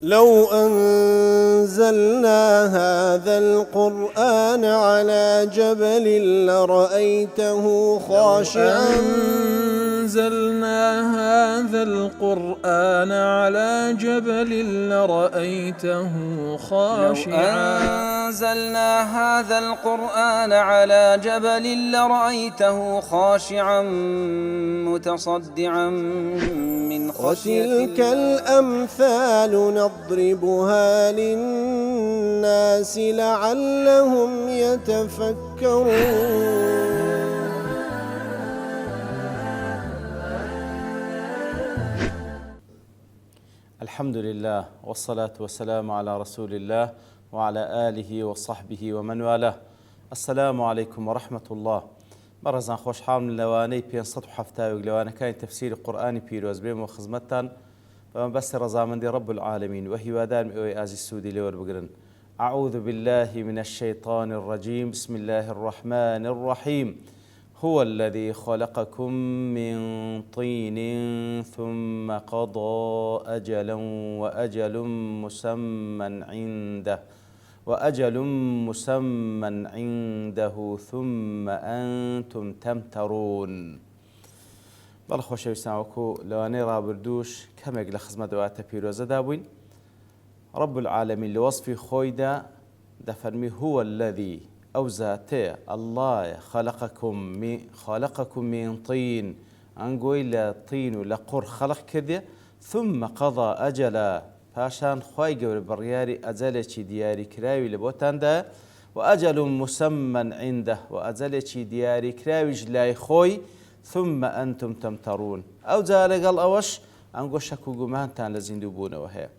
لو أنزلنا هذا القرآن على جبل لرأيته خاشعا أنزلنا هذا القرآن على جبل لرأيته خاشعا أنزلنا هذا القرآن على جبل لرأيته خاشعا متصدعا من خشية وتلك الأمثال نضربها للناس لعلهم يتفكرون. الحمد لله والصلاة والسلام على رسول الله وعلى آله وصحبه ومن والاه. السلام عليكم ورحمة الله. بەڕێزان خۆشحاڵم لەوانەی 570 لەوانەکانی تەفسیری قورئانی پیرۆز بێم و خزمەتتان بەمەبەستی ڕەزامەندی رب العالمین و هیوادارم ئێوەی ئازیز سوودی لێوەربگرن. أعوذ بالله من الشيطان الرجيم بسم الله الرحمن الرحيم هو الذي خلقكم من طين ثم قضى أجلا وأجل مسمى عنده ثم أنتم تمترون. بەڵ خۆشەویستان وەکو لەوانەی ڕابردووش کەمێک لە خزمەت ئەواتە پیرۆزەدا بووین. رب العالمین لە وەصفی خۆیدا دەفەرمی هو الذي ئەو زاتەیە ئەڵڵایە خەلەقەکم من طین ئەنگۆی لە طین و لە قوڕ خەڵق کردێ ثم قضى أجلا پاشان خوای گەورە بڕیاری ئەجەلێکی دیاریکراوی لە بۆتاندا و ئەجەل مسمى عنده و ئەجەلێکی دیاریکراویش لای خۆی ثم أنتم تمترون. ئەو جا لەگەڵ ئەوەش ئەنگۆ شەک و گومانتان لە زیندوو بوونەوە هەیە.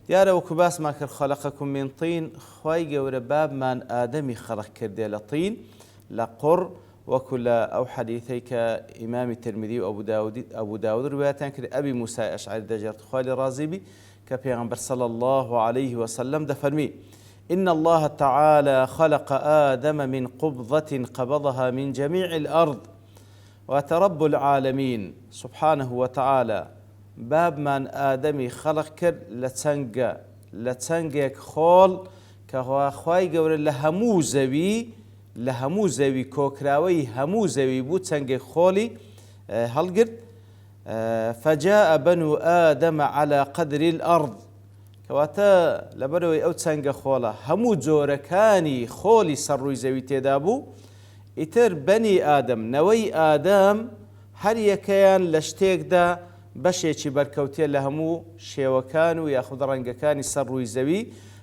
دیارە وەکو باسمان کرد خەلەقەکم من طین خوای گەورە بابمان ئادەمی خەڵق کردێ لە طین لە قوڕ وەکو لە ئەو حەدیثەی کە ئیمامی ترمذی و ئەبوو داود ڕوایەتیان کرد ئەبی موسای ئەشعەری دەجێڕێت خوای لێ ڕازی بی کە پێغەمبەر صلی الله عليه وسلم دەفەرمی إن الله تعالى خلق آدم من قبضة قبضها من جميع الأرض وترب العالمين سبحانه وتعالى بابمان آدمي خلق کرد لە چەنگێک خۆڵ کە خوای گەورە لە هەموو زەوی کۆکراوەی هەموو زەوی بوو چەنگێک خۆڵی هەڵگرت. فجاء بنو آدم على قدر الأرض کەواتە لەبەرەوەی ئەو چەنگە خۆڵە هەموو جۆرەکانی خۆڵی سەرڕووی زەوی تێدا بوو. ئیتر بەنی ئادەم نەوەی ئادەم هەر یەکەیان لە شتێکدا بەشێکی بەرکەوتێ لە هەموو شێوەکان و یاخود ڕەنگەکانی سەرڕووی زەوی.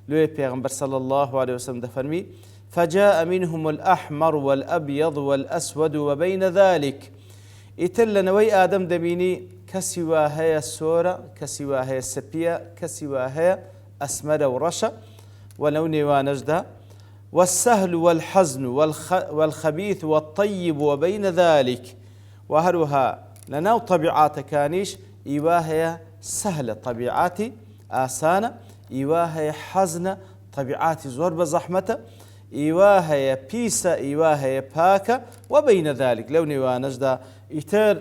لێ پێغەمبەر صلی الله عليه وسلم دەفەرمی فجاء منهم الأحمر والأبيض والأسود وبين ذلك. ئیتر لەنەوەی ئادەم دەبینی کەسی وا هەیە سۆرە، کەسی وا هەیە سپیە، کەسی وا هەیە ئەسمەرە و ڕەشە و لەو نێوانەشدا والسهل والحزن والخبيث والطيب وبين ذلك. وهروها لناو طبيعاتكانيش إيواهي سهلة طبيعاتي آسانة، إيواهي حزنة طبيعاتي زور بزحمة، إيواهي بيسة، إيواهي باكة وبين ذلك لو نوانجدا إتر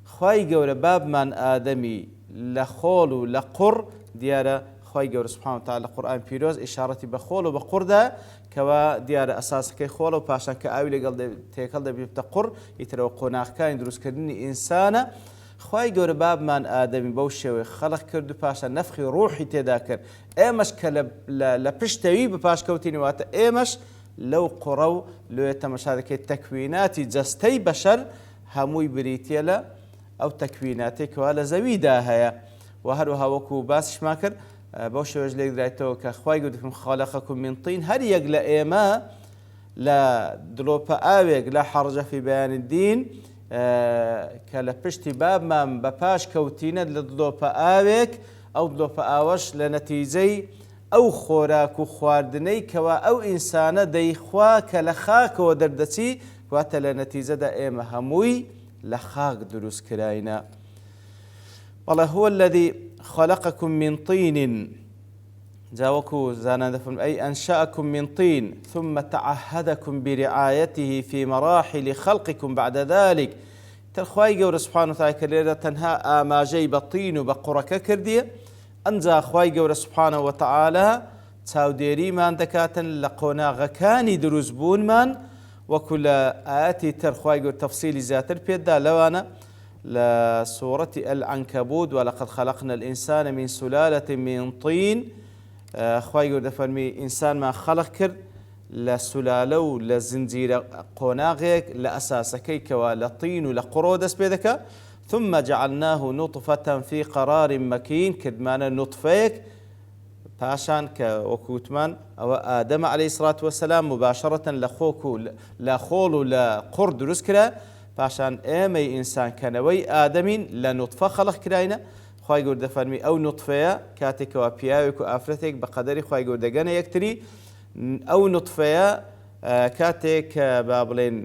خواي گەورە بابمان آدمي لخول و لقر ديارة خواي گەورە سبحانه وتعالى قرآن پیرۆز إشارتي بخول و بقردا كوا ديارة أساسكي خول و پاشان كآوي لقل تيكال دبيبتا قر إتر وقوناخكاين دروس كردني إنسانة خواي گەورە بابمان آدمي بوشوي خلق كردو پاشان نفخي روحي تيدا كر إيمش لپشتوي بپاش كوتيني واتا إيمش لو قرو لو يتمشاركي تكويناتي جستي بشر هموي بريتيلا أو تكويناتي كوالا زويدا هيا. وهروها وكو باسش ماكر بوشوش ليك درايتو كخواي قدكم خالقكم من طين هر يقلا إيما لا دلوبا آويق لا حرج في بيان الدين كلا بشتي باب ما بباش كوتينا لدلوبا آويق أو دلوبا آوش لنتيجي أو خوراك وخواردني كوا أو إنسانة دي خواك لخاك ودردتي كواتا لنتيجة دا إيما هموي لخاك دروس كراينا. والله هو الذي خلقكم من طين جاوكو زانا دفن أي أنشأكم من طين ثم تعهدكم برعايته في مراحل خلقكم بعد ذلك. ترخواي گەورە سبحانه وتعالى كليرة تنها آماجي بطين وبقرك كردية ئەنجا خوای گەورە سوبحانەهو وتەعالا چاودێریمان دەکاتن لە قۆناغەکانی دروستبوونمان وەکو لە ئاەتی تر خوای گەورە تەفسیلی زیاتر پێدا لەوانە لە سوورەتی ئەلعنکەبوت وەلەقەد خەلەقنا الئینسانە من سولالة من طین خوای گەورە دەفەرمی ئینسانمان خەڵق کرد لە سولالە و لە زنجیرە قۆناغێک لە ئەساسەکەی کەوا لە طین و لە قوڕۆ دەست پێ دەکات ثم جعلناه نطفة في قرار مكين كدمان نطفيك پاشان کە وەکووتمان ئەوە ئادەمە عەلەیهی سڵات وەسەلام مباشەرەتەن لە خۆڵ و لە قوڕ دروست کرا پاشان ئێمەی ئینسان کەنەوەی ئادەمین لە نوتفە خەڵق کراینە خوای گەورە دەفەرمی ئەو نوتفەیە کاتێکەوە پیاوێک و ئافرەتێک بە قەدەری خوای گەورە دەگەنە یەکتری ئەو نوتفەیە کاتێک کە با بڵێن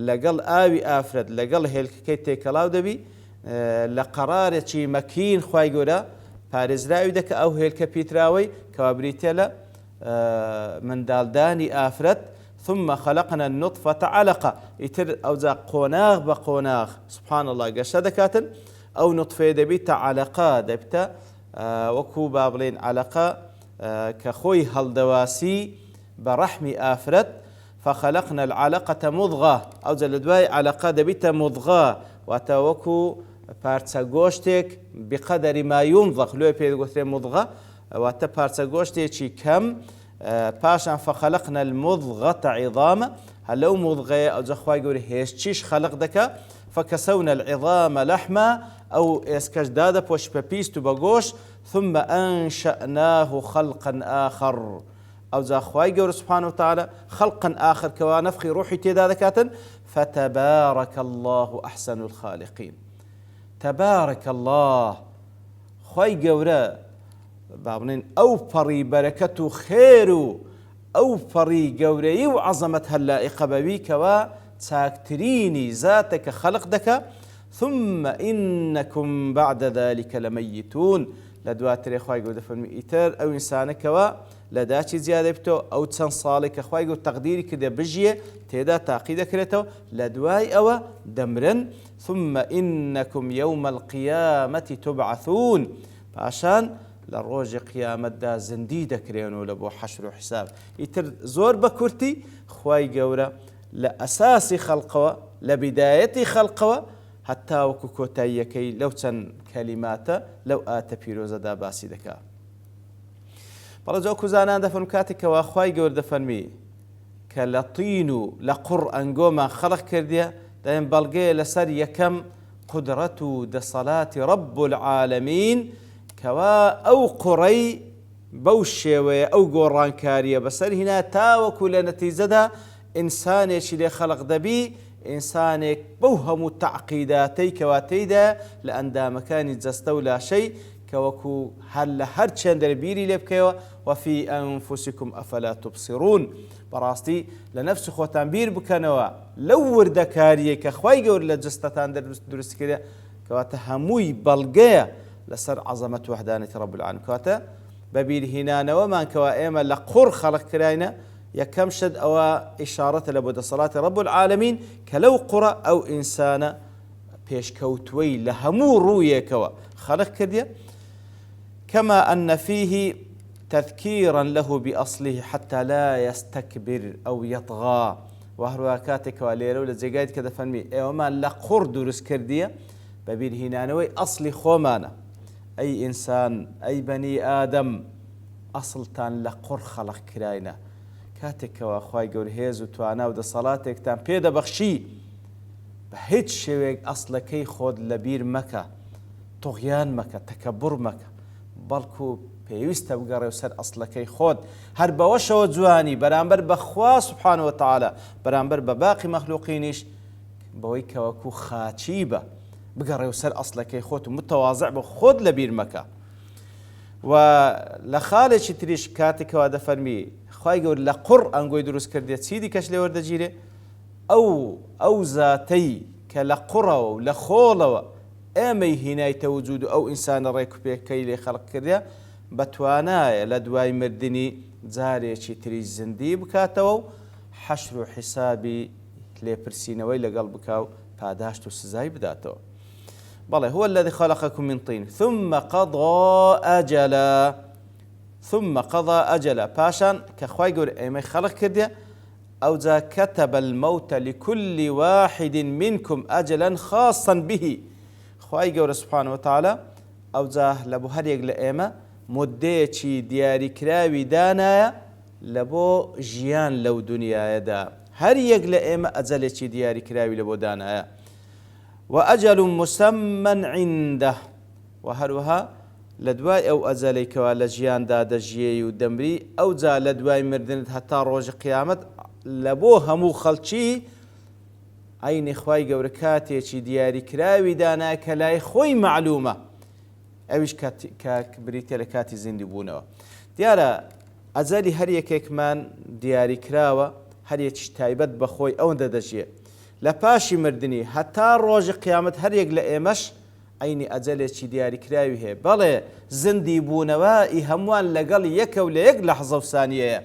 لەگەڵ ئاوی ئافرەت لەگەڵ هێلکەکەی تێکەڵاو دەبی لە قەرارێکی مەکین خوای گەورە پارێزراوی دەکە ئەو هێلکە پیتراوەی کەوا بریتە لە منداڵدانی ئافرەت ثم خلقنا النطفة علقة ئیتر ئەوجا قۆناغ بە قۆناغ سبحان الله گەشە دەکاتن ئەو نوتفەیە دەبیتە عەلەقە دەبتە وەکو با بڵێن عەلەقە کە خۆی هەڵدەواسی بە ڕەحمی ئافرەت فخلقنا العلقة مضغة ئەوجا لە دوای عەلەقە دەبیتە مضغە واتە وەکو پارچە گۆشتێک بقەدەری ما یونضغ لێ پێ دەگوترێ مضغە واتە پارچە گۆشتێکی کەم پاشان فخلقنا المضغة عظاما هەلەو مضغەیە ئەوجا خوای گەورە هێشتیش خەلق دەکا فكسونا العظام لحما ئەو ئێسکەش دادەپۆش بە پیست و بە گۆشت ثم أنشأناه خلقا آخر ئەوجا خوای گەورە سبحانه وتعالى خلقا آخر کەوا نەفخی ڕوحی تێدا دەکاتن فتبارك الله أحسن الخالقين تبارك الله خوای گەورە با بڵێن ئەو پەڕی بەرەکەت و خێر و ئەو پەڕی گەورەی و عەزەمەت هەر لائقە بەوی کەوا چاکترینی زاتە کە خەلق دەکا ثم إنكم بعد ذلك لميتون لە دواترێ خوای گەورە دەفەرمی ئیتر ئەو ئینسانەکەوە لە داچی زیادە بێتەوە ئەو چەند ساڵێک کە خوای گەورە تەقدیری کردە بژیە تێدا تاقی دەکرێتەوە لە دوای ئەوە دەمرن ثم إنكم يوم القيامة تبعثون پاشان لە ڕۆژی قیامەتدا زندی دەکرێنەوە لە بۆ حەشر و حیساب ئیتر زۆر بە کورتی خوای گەورە لە ئەساسی خەڵقەوە لە بیدایەتی خەڵقەوە هەتا وەکو کۆتاییەکەی لەو چەند کەلیماتە لەو ئاتە پیرۆزەدا باسی دەکات بەڵێ جۆ کوزانان دەفەرم کاتێکەوە خوای گەورە دەفەرمی کە لە تین و لە قوڕ ئەنگۆمان خەڵق کردیە دەڵێن بەڵگەیە لەسەر یەکەم قودرەت و دەسەڵاتی رب العالمین کەوا ئەو قوڕەی بەو شێوەیە ئەو گۆڕانکاریە بەسەر هینا تاوەکو لە نەتیجەدا ئینسانێکی لێ خەڵق دەبی ئینسانێک بەو هەموو تەعقیداتەی کەوا تێیدا لە ئەندامەکانی جەستە و لاشەی کە وەکو هەر لە هەر چەند دەربیری لێ بکەوە وفي أنفسكم أفلا تبصرون بەڕاستی لە نەفس خۆتان بیر بکەنەوە لەو وردەکاریە کە خوای گەورە لە جەستەتان دروست کردە کەواتە هەمووی بەڵگەیە لەسەر عەزەمەت و وحدانەتی رب العالمین کەواتە بەبیرهێنانەوەمان کەوا ئێمە لە قوڕ خەڵق کراینە یەکەم شت ئەوە ئیشارەتە لە بۆ دەسەڵاتی رب العالمین کە لەو قوڕە ئەو ئینسانە پێشکەوتووەی لە هەموو ڕوویەکەوە خەڵق کردیە كما أن فيه تذكيرا له بأصله حتى لا يستكبر أو يطغى وهروە کاتێکەوە لێرە و لە جێگایت کە دەفەرمی ئێوەمان لە قوڕ دروست کردیە بەبیرهێنانەوەی ئەسڵی خۆمانە ئەی ئینسان ئەی بەنی ئادەم ئەسڵتان لە قوڕ خەڵق کراینە کاتێکەوە خوای گەورە هێز و توانا و دەسەڵاتێکتان پێدەبەخشی بە هیچ شێوەیەک ئەسڵەکەی خۆت لەبیر مەکە تۆغیان مەکە تەکەبوڕ مەکە بەڵکو پێویستە بگەڕێ و سەر ئەسڵەکەی خۆت هەر بەوەشەوە جوانی بەرامبەر بە خوا سوبحانه وتعالى بەرامبەر بە باقی مەخلوقینیش بەوەی کەوەکو خاچی بە بگەڕێ و سەر ئەسڵەکەی خۆت و متەواضع بە خۆت لەبیر مەکە و لە خاڵێکی تریش کاتێکەوە دەفەرمی خوای گەورە لە قوڕ ئەنگۆی دروست کردێ چی دیکەش لێ وەردەگیرێ ئەو زاتەی کە لە قوڕەوە و لە خۆڵەوە ئێمەی هینایتە وجود و ئەو ئینسانە ڕێکوپێکەی لێ خەڵق کردە بەتوانایە لە دوای مردنی جارێکی تری زندی بکاتەوە و حەشر و حیسابی لێپرسینەوەی لەگەڵ بکاو پاداشت و سزای بداتەوە بەڵێ هو الذي خلقكم من طين ثم قضى أجلا ثم قضى أجلا پاشان کە خوای گەورە ئێمەی خەڵق کردێ ئەوجا كتب الموت لكل واحد منكم أجلا خاصا به خوای گەورە سبحانه وتعالى ئەوجا لە بۆ هەرێک لە ئێمە مدەیەکی دیاریکراوی دانایە لە بۆ ژیان لەو دنیایەدا هەر یەک لە ئێمە ئەجەلێکی دیاریکراوی لە بۆ دانایە وأجل مسمى عنده وهروها لدواي أو أزالي كوا لجيان دا دجيي ودمري أو زا لدواي مردن حتى روج قيامت لبوها مو خلشي عين خواي قوركاتي چي دياري كراوي دانا كلاي خوي معلومة أويش كبريتي لكاتي زندي بونوا ديارا أزالي هريك كمان دياري كراوة هريك تايبت بخوي أو دجيه لپاشی مردنی هەتا ڕۆژی قیامەت هەرێک لە ئێمەش عینی ئەجەلێکی دیاریکراوی هەیە بەڵێ زندی بوونەوەی هەمووان لەگەڵ یەکە و لە یەک لەحزە و سانیەیە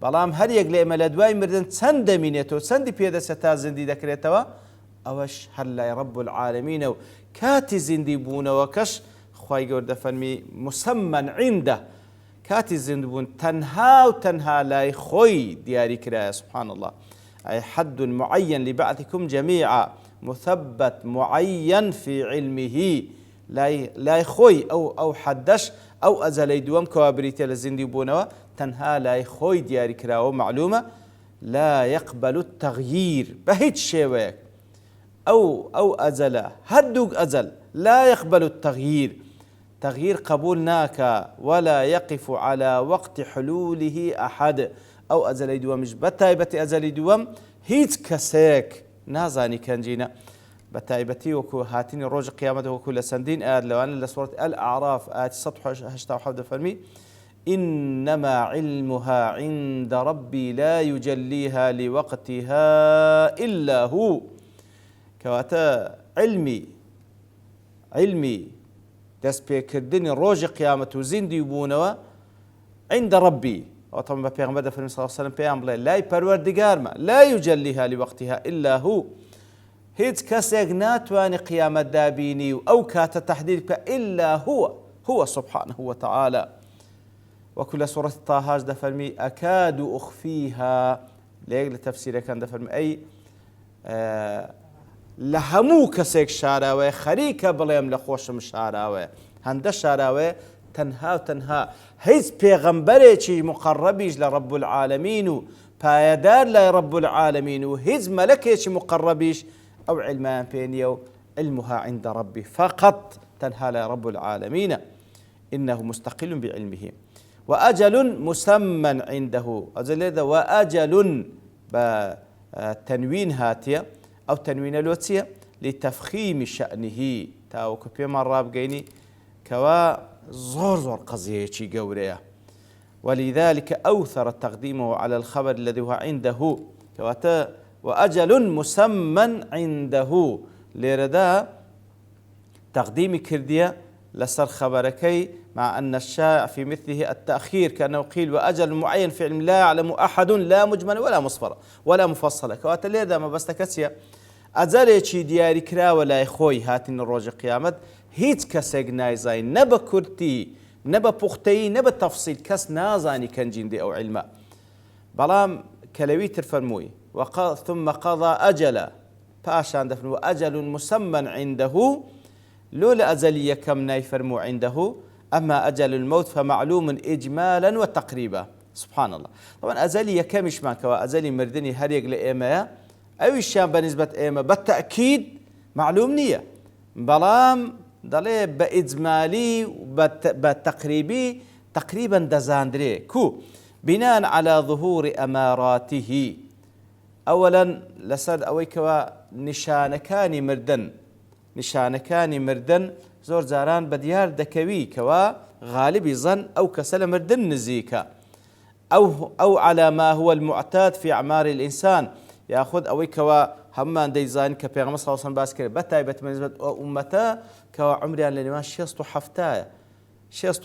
بەڵام هەرێک لە ئێمە لە دوای مردن چەند دەمینێتەوە چەندی پێدەچێت تا زندی دەکرێتەوە ئەوەش هەر لای ڕەب العالەمینە و کاتی زندی بوونەوەکەش خوای گەورە دەفەرمی مسەممەن عیندە کاتی زند بوون تەنها و تەنها لای خۆی دیاریکرایە سبحان الله أي حد معين لبعثكم جميعا مثبت معين في علمه لا خوي أو حدش أو أزلي دوام كوابريتي لزندي بونوا تنها لا خوي دياري كراو معلومة لا يقبل التغيير بهيج شيء أو أزل هدوك أزل لا يقبل التغيير تغيير قبولناك ولا يقف على وقت حلوله أحد أو أزلي دوامش بتايبتي أزلي دوام هيت كسيك نازاني كنجينا بتايبتي وكو هاتيني روج قيامته وكو لسندين آد لو أنا لسورة الأعراف آت سطح هشتا وحود فرمي إنما علمها عند ربي لا يجليها لوقتها إلا هو كواتا علمي دس بيكردني روج قيامته زندي بونوا عند ربي وطبعا بيغمبر فرمي صلى الله عليه وسلم بيغمبر لا پروردگار لا يجليها لوقتها إلا هو هيت كسيق ناتواني قيامة دابيني أو كات تحديد إلا هو سبحانه وتعالى وكل سورة طه دفرمي أكاد أخفيها ليقل تفسير كان دفرمي أي لهمو كسيق شاراوي خريكة بليم لخوش مشاراوي هند شاراوي تنها هیچ پێغەمبەرێکی مقربیش لە رب العالمین و پایەدار لای رب العالمین و هیچ مەلەکێکی مقربیش ئەو علمیان پێ نییە و علمها عند ربي فقط تنها لای رب العالمين إنه مستقل بعلمه وأجل مسمى عنده أجل وأجل بتنوين هاتية أو تنوين الوتية لتفخيم شأنه تاوكو بيما الراب قيني كوا زور قضية قورية ولذلك أوثر تقديمه على الخبر الذي هو عنده وأجل مسمى عنده لردا تقديم كردية لسر خبركي مع أن الشائع في مثله التأخير كأنه قيل وأجل معين في علم لا يعلم أحد لا مجمل ولا مصفر ولا مفصل كواتا لذا ما بستكسيا أجلێکی دیاری کراوە لای خۆی هاتین ڕۆژی قیامەت هیچ کەسێک نایزانی نە بە کورتی نە بە پوختەیی نە بە تەفسیل کەس نازانی کەنجیندی ئەو عیلمە بەڵام کە لەوی تر فەرمووی ثم قضى أجلا پاشان دەفرمووی وأجل مسمى عنده لۆ لە ئەجەلی یەکەم نایفەرموو عنده أما أجل الموت فمعلوم إجمالا وتقريبا سبحان الله طبعا أجەلی یەکەمیشمان کەوا ئەجەلی مردنی هەرێک لە ئێمەیە ئەویشیان بەنسبەت ئێمە بەتەئکید معلوم نییە بەڵام دەڵێ بە ئیجمالی بە تەقریبی تقریبا دەزاندرێ کو بناء على ظهور أماراته أولا لەسەر ئەوەی کەوا نیشانەکانی مردن زۆر جاران بەدیار دەکەوی کەوا غالبی زەن ئەو کەسە لە مردن نزیکە أو على ما هو المعتاد في أعمار الإنسان ياخذ أوي كوا همان ديزاين كبيغمبر صلى الله عليه وسلم باس كره بتايبة بالنسبة أمتا كوا عمريان لنما شيستو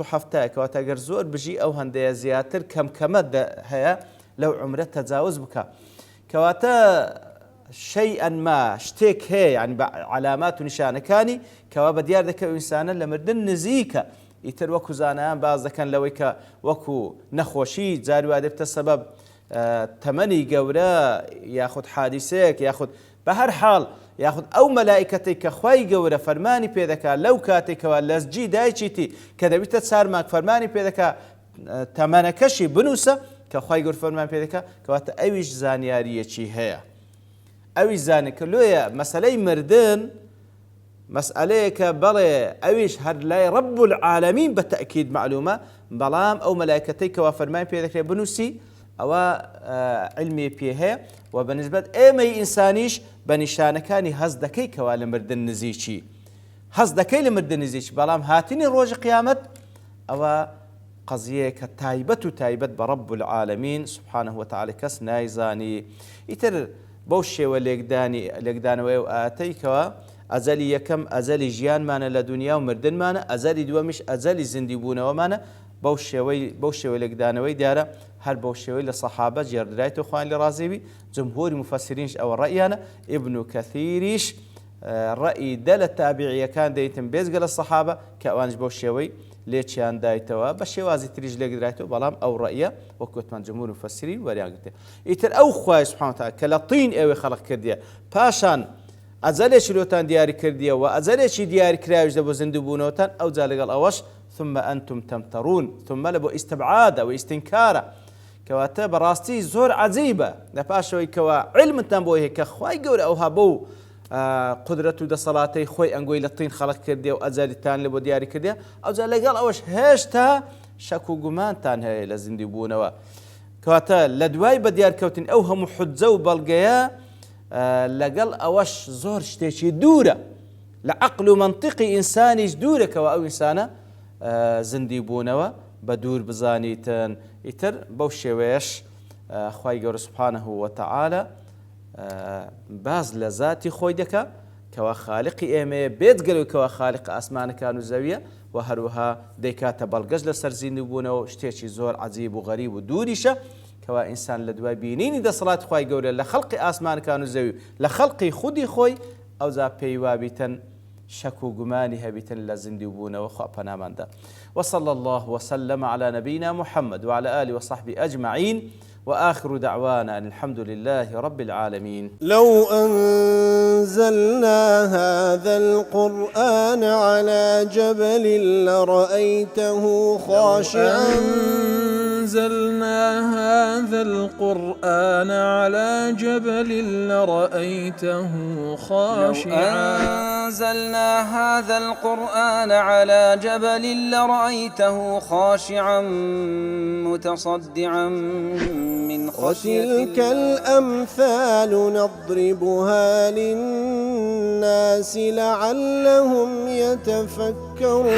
حفتايا كوا تاجر زور بجي أو هندية زياتر كم كمد هيا لو عمرت تجاوز بك كواتا شيئا ما شتێک هەیە ینی بە علامات و نیشانەکانی کەوا بە دیار دەکەوێت ئینسانە لە مردن نزیکە. ئیتر وەکو زانایان باز دەکەن لەوەی کە وەکو نەخۆشی جاری وا دەبتە سەبەب تەمەنی گەورە یاخود حادیسەیەک یاخود بە هەر حاڵ یاخود ئەو مەلائیکەتەی کە خوای گەورە فەرمانی پێدەکات لەو کاتێکەوە لەسجی دایچیتی کە دەبیتە چارماک فەرمانی پێدەکات تەمەنەکەشی بنووسە کە خوای گەورە فەرمان پێدەکات کەواتە ئەویش زانیاریەکی هەیە. ئەویش زانێ کە لۆیە مەسەلەی مردن مەسئلەیە کە بەڵێ ئەویش هەر لای ڕەب العالەمین بە تەئکید معلومە، بەڵام ئەو مەلایکەتەی کەوا فەرمان پێدەکرێت بنووسی ئەوە علمی پێ هەیە و بەنسبەت ئێمەی ئینسانیش بە نیشانەکانی هەز دەکەی کەوا لە مردن نزیکی هەز دەکەی لە مردن نزیکی، بەڵام هاتنی ڕۆژی قیامەت ئەوە قەزیەیە کە تایبەت و تایبەت بە ڕەب العالەمین سوبحانه وتعالى کەس نایزانی. ئیتر بەو شێوە لێکدانەوەی و ئاتەیکەوە ئەزەلی یەکەم ئەزەلی ژیانمانە لە دنیا و مردنمانە، ئەزەلی دووەمیش ئەزەلی زیندی بوونەوەمانە. بەو شێوەی لێکدانەوەی دیارە هەر بەو شێوەی لە سەحابە جێڕدرایەوە خوان لێ ڕازیبی. جمهوری مفەسرینش ئەوە ڕەئیانە، ئیبن کەثیریش ڕەئی دە لە تابعیەکان دەیتن بێزگە لە سەحابە کە ئەوانش بەو شێوەی لێچیان دایتەوە بە شێوازی تریش لێکدرایەوە، بەڵام ئەو ڕەئیە وەکوتمان جمهور مفەسرین وەریانگرتێ. ئیتر ئەو خوای سوبحانه وتعالى کە لە تین ئێوەی خەڵق کردیە پاشان ئەجەلێکی لۆتان دیاری کردیە و ئەجەلێکی دیاری کراویش دە بۆ زیندوو بوونەوەتان ئەو جا لەگەڵ ئەوەش ثم أنتم تمترون ثم لە بۆ ئیستبعادە و ئیستینکارە کەواتە بەڕاستی زۆر عەجیبە لە پاشەوەی کەوا علمتان بۆ هەیە کە خوای گەورە ئەوها بەو قدرەت و دەسەڵاتەی خۆی ئەنگۆی لە تین خەڵق کردێ و ئەجەلیتان لە بۆ دیاری کردێ، ئەو جا لەگەڵ ئەوەش هێشتا شەک و گومانتان هەیە لە زیندوو بوونەوە. کەواتە لە دوای بە دیارکەوتن ئەو هەموو حجە و بەڵگەیە لەگەڵ ئەوەش زۆر شتێکی دوورە لە عەقل و مەنتیقی ئینسانیش دوورەکەوە ئەو ئینسانە زیندی بوونەوە بە دوور بزانیتن. ئیتر بەو شێوەیەش خوای گەورە سوبحانه وتعالى باز لە ذاتی خۆی دەکا کەوا خالقی ئێمەیە بێجگەلەوەی کەوا خالق ئاسمانەکان و زەویە و هەروەها دەیکاتە بەڵگەش لەسەر زیندوو بوونەوە شتێکی زۆر عەجیب و غەریب و دووریشە کەوا ئینسان لە دوای بینینی دەسەڵات خوای گەورە لە خەڵقی ئاسمانەکان و زەوی لە خەڵقی خودی خۆی ئەوجا پێی وابیتن شەک و گومانی هەبیتن لە زیندوو بوونەوە خوا پەناماندا. وصلى الله وسلم على نبينا محمد وعلى آله وصحبه أجمعين وآخر دعوانا أن الحمد لله رب العالمين. لو أنزلنا هذا القرآن على جبل لرأيته خاشعا أنزلنا هذا القرآن على جبل لرأيته خاشعا أنزلنا هذا القرآن على جبل لرأيته خاشعا متصدعا من خشية وتلك الأمثال نضربها للناس لعلهم يتفكرون.